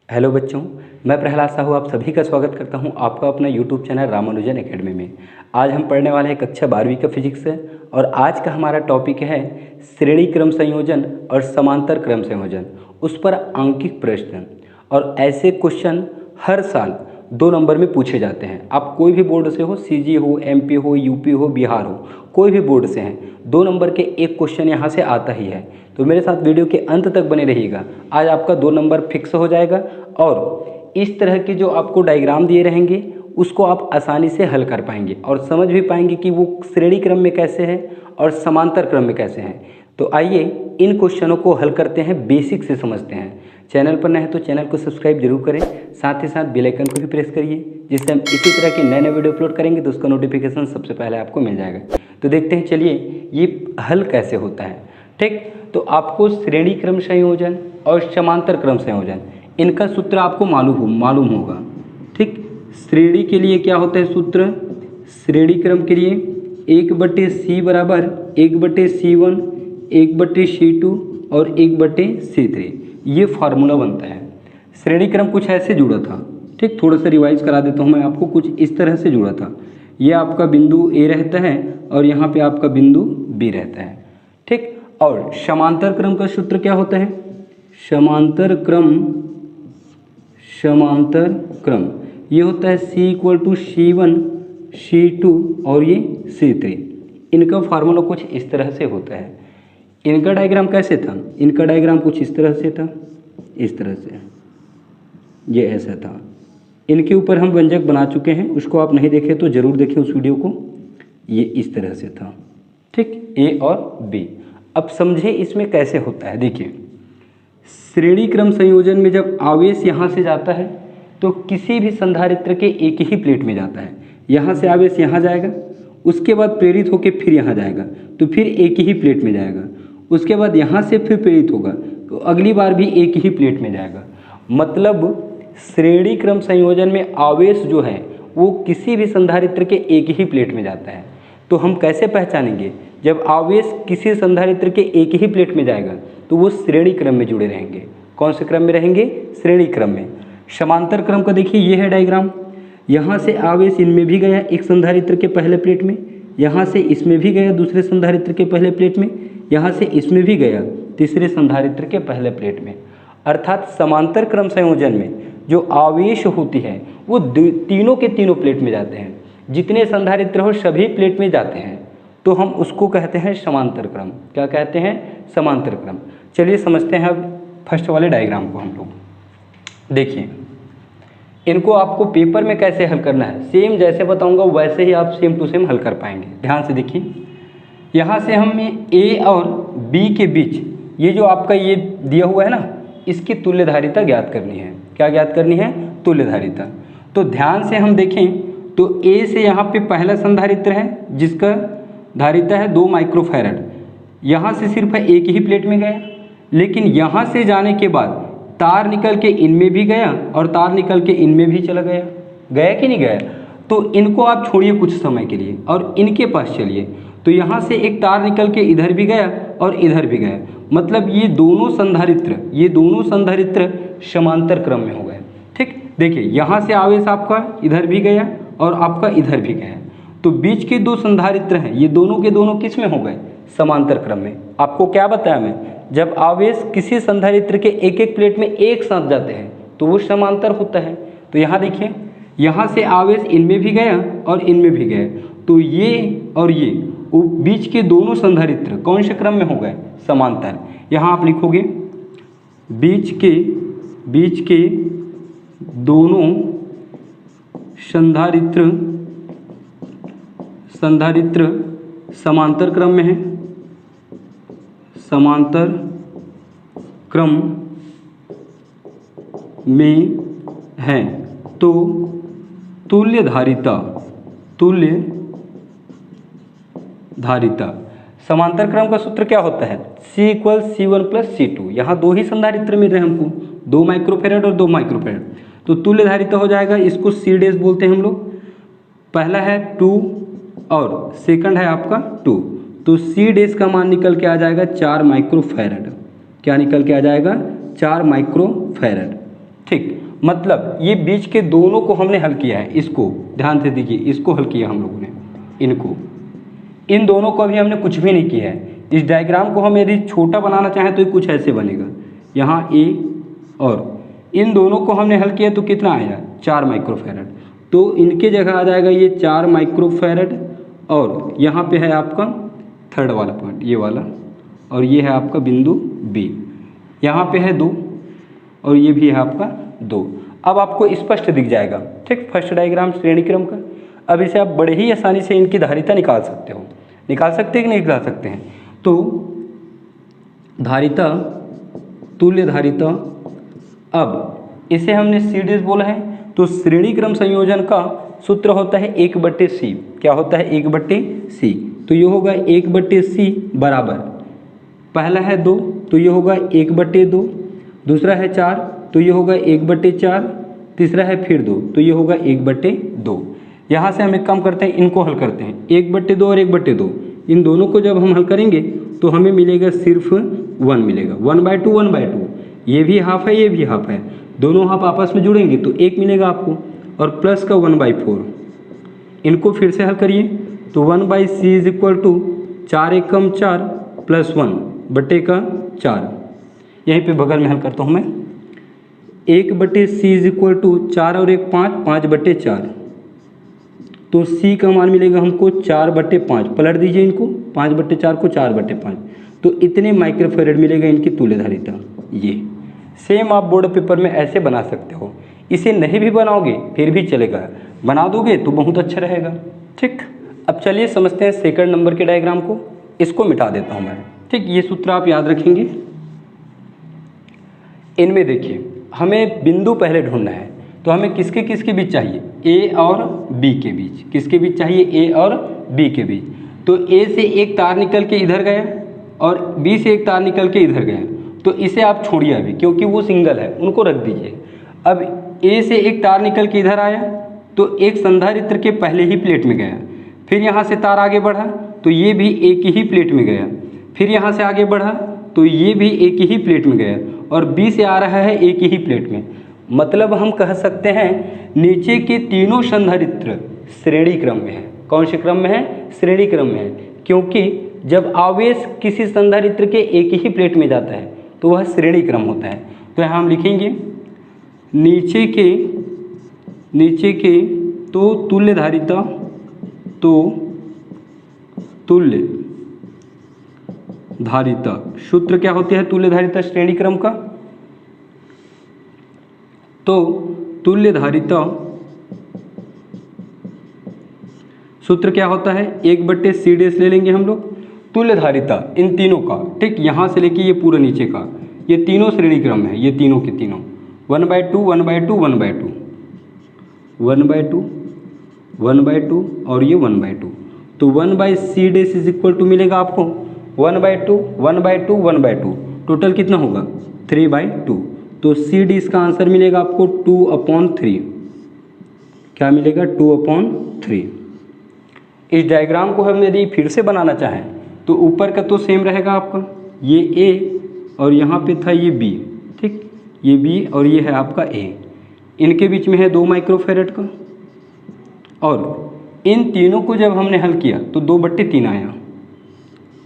Hello बच्चों, मैं प्रहलाद साहू आप सभी का स्वागत करता हूं आपका अपना यूट्यूब चैनल रामानुजन एकेडमी में। आज हम पढ़ने वाले हैं कक्षा 12वीं का फिजिक्स है और आज का हमारा टॉपिक है श्रेणी क्रम संयोजन और समांतर क्रम संयोजन, उस पर अंकित प्रश्न। और ऐसे क्वेश्चन हर साल 2 नंबर में पूछे जाते हैं। आप कोई भी बोर्ड से हो, सीजी हो, एमपी हो, यूपी हो, बिहार हो, कोई भी बोर्ड से हैं, 2 नंबर के एक क्वेश्चन यहाँ से आता ही है। तो मेरे साथ वीडियो के अंत तक बने रहिएगा। आज आपका 2 नंबर फिक्स हो जाएगा और इस तरह के जो आपको डायग्राम दिए रहेंगे उसको आप आसानी से हल कर पाएंगे और समझ भी पाएंगे कि वो श्रेणी क्रम में कैसे है और समांतर क्रम में कैसे हैं। तो आइए इन क्वेश्चनों को हल करते हैं, बेसिक से समझते हैं। चैनल पर नए हैं तो चैनल को सब्सक्राइब जरूर करें, साथ ही साथ बेल आइकन को भी प्रेस करिए, जिससे हम इसी तरह के नए नए वीडियो अपलोड करेंगे तो उसका नोटिफिकेशन सबसे पहले आपको मिल जाएगा। तो देखते हैं, चलिए ये हल कैसे होता है। ठीक, तो आपको श्रेणी क्रम संयोजन और समांतर क्रम संयोजन, इनका सूत्र आपको मालूम होगा। ठीक, श्रेणी के लिए क्या होता है सूत्र? श्रेणी क्रम के लिए 1/c बराबर 1/c1, 1/c2 और 1/c3, ये फार्मूला बनता है। श्रेणी क्रम कुछ ऐसे जुड़ा था। ठीक, थोड़ा सा रिवाइज करा देता हूँ मैं आपको। कुछ इस तरह से जुड़ा था। ये आपका बिंदु ए रहता है और यहाँ पे आपका बिंदु बी रहता है। ठीक, और समांतर क्रम का सूत्र क्या होता है? समांतर क्रम ये होता है C = C1, C2 और ये C3। इनका फार्मूला कुछ इस तरह से होता है। इनका डायग्राम कैसे था? इनका डायग्राम कुछ इस तरह से था, इस तरह से, ये ऐसा था। इनके ऊपर हम व्यंजक बना चुके हैं, उसको आप नहीं देखे तो ज़रूर देखें उस वीडियो को। ये इस तरह से था। ठीक, ए और बी। अब समझे इसमें कैसे होता है। देखिए, श्रेणी क्रम संयोजन में जब आवेश यहाँ से जाता है तो किसी भी संधारित्र के एक ही प्लेट में जाता है। यहाँ से आवेश यहाँ जाएगा, उसके बाद प्रेरित होकर फिर यहाँ जाएगा तो फिर एक ही प्लेट में जाएगा। उसके बाद यहाँ से फिर प्रेरित होगा तो अगली बार भी एक ही प्लेट में जाएगा। मतलब श्रेणी क्रम संयोजन में आवेश जो है वो किसी भी संधारित्र के एक ही प्लेट में जाता है। तो हम कैसे पहचानेंगे? जब आवेश किसी संधारित्र के एक ही प्लेट में जाएगा तो वो श्रेणी क्रम में जुड़े रहेंगे। कौन से क्रम में रहेंगे? श्रेणी क्रम में। समांतर क्रम का देखिए, ये है डायग्राम। यहाँ से आवेश इनमें भी गया एक संधारित्र के पहले प्लेट में, यहाँ से इसमें भी गया दूसरे संधारित्र के पहले प्लेट में, यहाँ से इसमें भी गया तीसरे संधारित्र के पहले प्लेट में। अर्थात समांतर क्रम संयोजन में जो आवेश होती है वो तीनों के तीनों प्लेट में जाते हैं। जितने संधारित्र हो सभी प्लेट में जाते हैं, तो हम उसको कहते हैं समांतर क्रम। क्या कहते हैं? समांतर क्रम। चलिए समझते हैं अब फर्स्ट वाले डायग्राम को हम लोग। देखिए, इनको आपको पेपर में कैसे हल करना है, सेम जैसे बताऊंगा वैसे ही आप सेम टू सेम हल कर पाएंगे। ध्यान से देखिए, यहाँ से हमें ए और बी के बीच ये जो आपका ये दिया हुआ है ना, इसकी तुल्यधारिता ज्ञात करनी है। क्या ज्ञात करनी है? तुल्यधारिता। तो ध्यान से हम देखें तो ए से यहाँ पे पहला संधारित्र है जिसका धारिता है 2 माइक्रोफैरड। यहाँ से सिर्फ एक ही प्लेट में गया, लेकिन यहाँ से जाने के बाद तार निकल के इनमें भी गया और तार निकल के इनमें भी चला गया। गया कि नहीं गया? तो इनको आप छोड़िए कुछ समय के लिए और इनके पास चलिए। तो यहाँ से एक तार निकल के इधर भी गया और इधर भी गया। मतलब ये दोनों संधारित्र समांतर क्रम में हो गए। ठीक, देखिए यहाँ से आवेश आपका इधर भी गया और आपका इधर भी गया, तो बीच के 2 संधारित्र हैं, ये दोनों के दोनों किस में हो गए? समांतर क्रम में। आपको क्या बताया मैं? जब आवेश किसी संधारित्र के एक एक प्लेट में एक साथ जाते हैं तो वो समांतर होता है। तो यहाँ देखिए, यहाँ से आवेश इनमें भी गया और इनमें भी गया, तो ये और ये वो बीच के दोनों संधारित्र कौन से क्रम में हो गए? समांतर। यहाँ आप लिखोगे बीच के दोनों संधारित्र समांतर क्रम में है। समांतर क्रम में है तो तुल्य धारिता। समांतर क्रम का सूत्र क्या होता है? C = C1 + C2। यहाँ 2 ही संधारित्र मिल रहे हैं हमको, 2 माइक्रोफैरड और 2 माइक्रोफैरड, तो तुल्य धारिता हो जाएगा। इसको C' बोलते हैं हम लोग। पहला है 2 और सेकंड है आपका 2, तो C' का मान निकल के आ जाएगा 4 माइक्रोफैरड। क्या निकल के आ जाएगा? 4 माइक्रोफैरड। ठीक, मतलब ये बीच के दोनों को हमने हल किया है, इसको ध्यान से देखिए, इसको हल किया हम लोगों ने, इनको, इन दोनों को अभी हमने कुछ भी नहीं किया है। इस डायग्राम को हम यदि छोटा बनाना चाहें तो ये कुछ ऐसे बनेगा, यहाँ ए और इन दोनों को हमने हल किया तो कितना आया 4 माइक्रोफैरड, तो इनके जगह आ जाएगा ये 4 माइक्रोफैरड और यहाँ पे है आपका थर्ड वाला पॉइंट ये वाला, और ये है आपका बिंदु बी, यहाँ पे है 2 और ये भी है आपका 2। अब आपको स्पष्ट दिख जाएगा, ठीक, फर्स्ट डायग्राम श्रेणी क्रम का। अब इसे आप बड़े ही आसानी से इनकी धारिता निकाल सकते हो, निकाल सकते हैं कि नहीं निकाल सकते हैं। तो धारिता, तुल्य धारिता, अब इसे हमने सी डैश बोला है, तो श्रेणी क्रम संयोजन का सूत्र होता है 1/c। क्या होता है 1/c, तो ये होगा 1/c बराबर, पहला है 2 तो ये होगा 1/2, दूसरा है 4 तो ये होगा 1/4, तीसरा है फिर 2 तो ये होगा 1/2। यहाँ से हम एक काम करते हैं, इनको हल करते हैं, 1/2 और 1/2, इन दोनों को जब हम हल करेंगे तो हमें मिलेगा सिर्फ 1 मिलेगा, 1/2 1/2, ये भी हाफ है ये भी हाफ है, दोनों हाफ आपस में जुड़ेंगे तो 1 मिलेगा आपको, और प्लस का 1/4। इनको फिर से हल करिए तो 1/c is equal to 4 Ekam 4 plus 1/4। यहीं पे बगल में हल करता हूँ मैं, 1/c इज इक्वल टू 4 और 1 5, 5/4, तो c का मान मिलेगा हमको 4/5, पलट दीजिए इनको, 5/4 को 4/5, तो इतने माइक्रोफैरड मिलेगा इनकी तुल्य धारिता। ये सेम आप बोर्ड पेपर में ऐसे बना सकते हो, इसे नहीं भी बनाओगे फिर भी चलेगा, बना दोगे तो बहुत अच्छा रहेगा, ठीक। अब चलिए समझते हैं सेकंड नंबर के डायग्राम को, इसको मिटा देता हूँ मैं, ठीक। ये सूत्र आप याद रखेंगे। इनमें देखिए हमें बिंदु पहले ढूंढना है, तो हमें किसके किसके बीच चाहिए, ए और बी के बीच, किसके बीच चाहिए, ए और बी के बीच। तो ए से एक तार निकल के इधर गया और बी से एक तार निकल के इधर गया, तो इसे आप छोड़िए अभी क्योंकि वो सिंगल है, उनको रख दीजिए। अब ए से एक तार निकल के इधर आया तो एक संधारित्र के पहले ही प्लेट में गया, फिर यहाँ से तार आगे बढ़ा तो ये भी एक ही प्लेट में गया, फिर यहाँ से आगे बढ़ा तो ये भी एक ही प्लेट में गया, और बी से आ रहा है एक ही प्लेट में। मतलब हम कह सकते हैं नीचे के तीनों संधारित्र श्रेणी क्रम में है। कौन से क्रम में है, श्रेणी क्रम में है, क्योंकि जब आवेश किसी संधारित्र के एक ही प्लेट में जाता है तो वह श्रेणी क्रम होता है। तो यहाँ हम लिखेंगे नीचे के तो तुल्य धारिता, तो तुल्य धारिता सूत्र क्या होती है तुल्य धारिता श्रेणी क्रम का, तो तुल्य धारिता सूत्र क्या होता है 1/c डैश ले लेंगे हम लोग। तुल्य धारिता इन तीनों का, ठीक, यहाँ से लेके ये पूरा नीचे का, ये तीनों श्रेणी क्रम है, ये तीनों के तीनों 1/2 1/2 1/2 1/2 1/2 और ये 1/2, तो 1/c dash is equal to मिलेगा आपको 1/2 1/2 1/2, टोटल कितना होगा 3/2, तो सी डी इसका आंसर मिलेगा आपको 2/3। क्या मिलेगा 2/3। इस डायग्राम को हम यदि फिर से बनाना चाहें तो ऊपर का तो सेम रहेगा आपका, ये ए और यहाँ पे था ये बी, ठीक, ये बी और ये है आपका ए, इनके बीच में है 2 माइक्रोफैरड का, और इन तीनों को जब हमने हल किया तो 2/3 आया,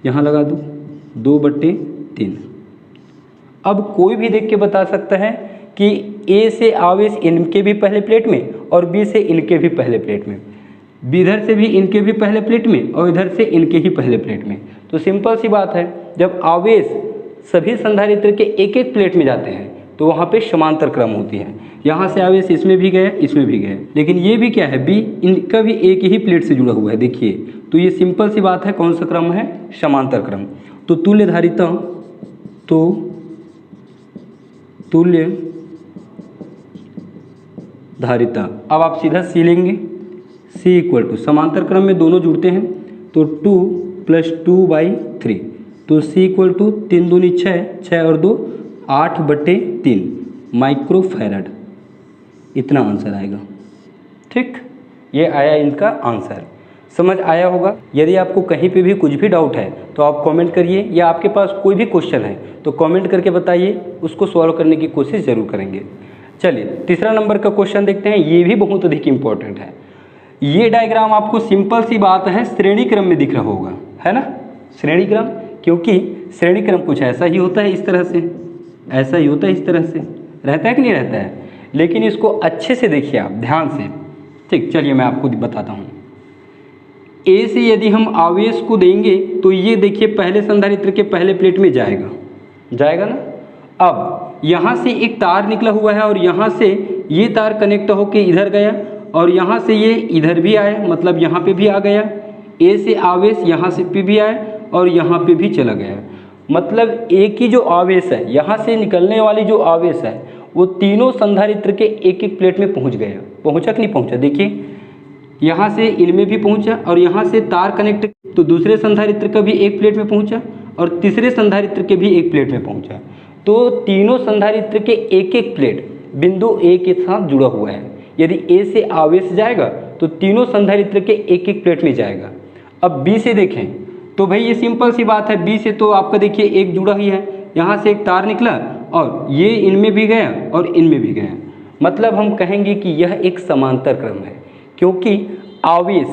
यहाँ लगा दो 2/3। अब कोई भी देख के बता सकता है कि ए से आवेश इनके भी पहले प्लेट में और बी से इनके भी पहले प्लेट में, इधर से भी इनके भी पहले प्लेट में और इधर से इनके ही पहले प्लेट में। तो सिंपल सी बात है, जब आवेश सभी संधारित्र के एक एक प्लेट में जाते हैं तो वहाँ पे समांतर क्रम होती है, यहाँ से आवेश इसमें भी गया इसमें भी गया, लेकिन ये भी क्या है बी, इनका भी एक ही प्लेट से जुड़ा हुआ है, देखिए। तो ये सिंपल सी बात है, कौन सा क्रम है, समांतर क्रम। तो तुल्य धारिता, तो तुल्य धारिता, अब आप सीधा सी लेंगे, सी इक्वल टू, समांतर क्रम में दोनों जुड़ते हैं तो 2 + 2/3, तो सी इक्वल टू 3 दूनी 6, 6 और 2 8/3 माइक्रोफैरड, इतना आंसर आएगा, ठीक। ये आया इनका आंसर, समझ आया होगा। यदि आपको कहीं पे भी कुछ भी डाउट है तो आप कमेंट करिए, या आपके पास कोई भी क्वेश्चन है तो कमेंट करके बताइए, उसको सॉल्व करने की कोशिश ज़रूर करेंगे। चलिए तीसरा नंबर का क्वेश्चन देखते हैं, ये भी बहुत अधिक इंपॉर्टेंट है। ये डायग्राम आपको सिंपल सी बात है श्रेणी क्रम में दिख रहा होगा, है ना, श्रेणी क्रम, क्योंकि श्रेणी क्रम कुछ ऐसा ही होता है, इस तरह से, ऐसा ही होता है, इस तरह से रहता है कि नहीं रहता है। लेकिन इसको अच्छे से देखिए आप ध्यान से, ठीक। चलिए मैं आपको बताता हूँ। ए से यदि हम आवेश को देंगे तो ये देखिए पहले संधारित्र के पहले प्लेट में जाएगा, जाएगा ना। अब यहाँ से एक तार निकला हुआ है और यहाँ से ये तार कनेक्ट होके इधर गया और यहाँ से ये इधर भी आया, मतलब यहाँ पे भी आ गया। ए से आवेश यहाँ से पे भी आया और यहाँ पे भी चला गया, मतलब ए की जो आवेश है, यहाँ से निकलने वाली जो आवेश है वो तीनों संधारित्र के एक एक प्लेट में पहुँच गया। पहुँचा कि नहीं पहुँचा, देखिए यहाँ से इनमें भी पहुँचा और यहाँ से तार कनेक्ट तो दूसरे संधारित्र का भी एक प्लेट में पहुँचा और तीसरे संधारित्र के भी एक प्लेट में पहुँचा। तो तीनों संधारित्र के एक एक प्लेट बिंदु ए के साथ जुड़ा हुआ है। यदि ए से आवेश जाएगा तो तीनों संधारित्र के एक एक प्लेट में जाएगा। अब बी से देखें तो भाई ये सिंपल सी बात है, बी से तो आपका देखिए एक जुड़ा ही है, यहाँ से एक तार निकला और ये इनमें भी गया और इनमें भी गया, मतलब हम कहेंगे कि यह एक समांतर क्रम है, क्योंकि आवेश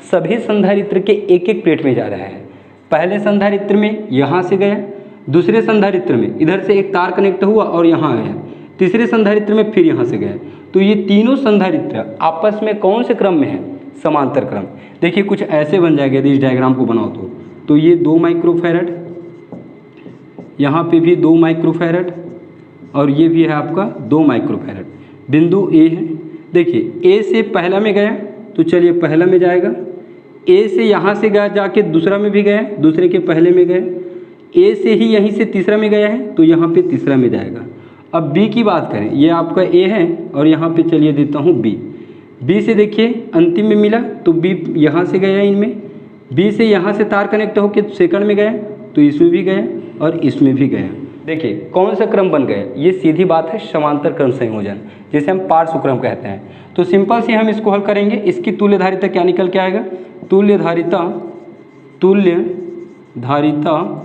सभी संधारित्र के एक एक प्लेट में जा रहा है। पहले संधारित्र में यहाँ से गया, दूसरे संधारित्र में इधर से एक तार कनेक्ट हुआ और यहाँ आया, तीसरे संधारित्र में फिर यहाँ से गया। तो ये तीनों संधारित्र आपस में कौन से क्रम में है, समांतर क्रम। देखिए कुछ ऐसे बन जाएगा यदि इस डायग्राम को बनाओ तो ये 2 माइक्रोफैरड, यहाँ पे भी 2 माइक्रोफैरड और ये भी है आपका 2 माइक्रोफैरड। बिंदु ए है, देखिए ए से पहला में गया तो चलिए पहला में जाएगा, ए से यहाँ से गया जाके दूसरा में भी गया, दूसरे के पहले में गए, ए से ही यहीं से तीसरा में गया है तो यहाँ पे तीसरा में जाएगा। अब बी की बात करें, ये आपका ए है और यहाँ पे चलिए देता हूँ बी। बी से देखिए अंतिम में मिला तो बी यहाँ से गया इनमें, बी से यहाँ से तार कनेक्ट होकर सेकंड में गया तो इसमें भी गया और इसमें भी गया। देखिए कौन सा क्रम बन गया, ये सीधी बात है समांतर क्रम संयोजन, जिसे हम पार्श्व क्रम कहते हैं। तो सिंपल से हम इसको हल करेंगे, इसकी तुल्य धारिता क्या निकल के आएगा, तुल्य धारिता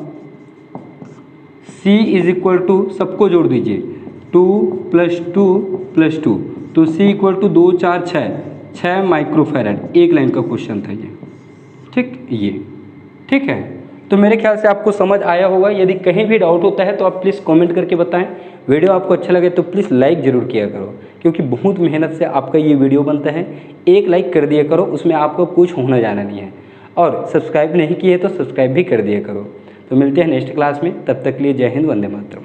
C इज इक्वल टू, सबको जोड़ दीजिए, 2 + 2 + 2 तो C इक्वल टू 2 4 6 माइक्रोफैरड। एक लाइन का क्वेश्चन था ये, ठीक, ये ठीक है। तो मेरे ख्याल से आपको समझ आया होगा। यदि कहीं भी डाउट होता है तो आप प्लीज़ कमेंट करके बताएं। वीडियो आपको अच्छा लगे तो प्लीज़ लाइक ज़रूर किया करो, क्योंकि बहुत मेहनत से आपका ये वीडियो बनता है। एक लाइक कर दिया करो, उसमें आपको कुछ होना जाना नहीं है। और सब्सक्राइब नहीं किए तो सब्सक्राइब भी कर दिया करो। तो मिलते हैं नेक्स्ट क्लास में, तब तक के लिए जय हिंद, वंदे मातरम।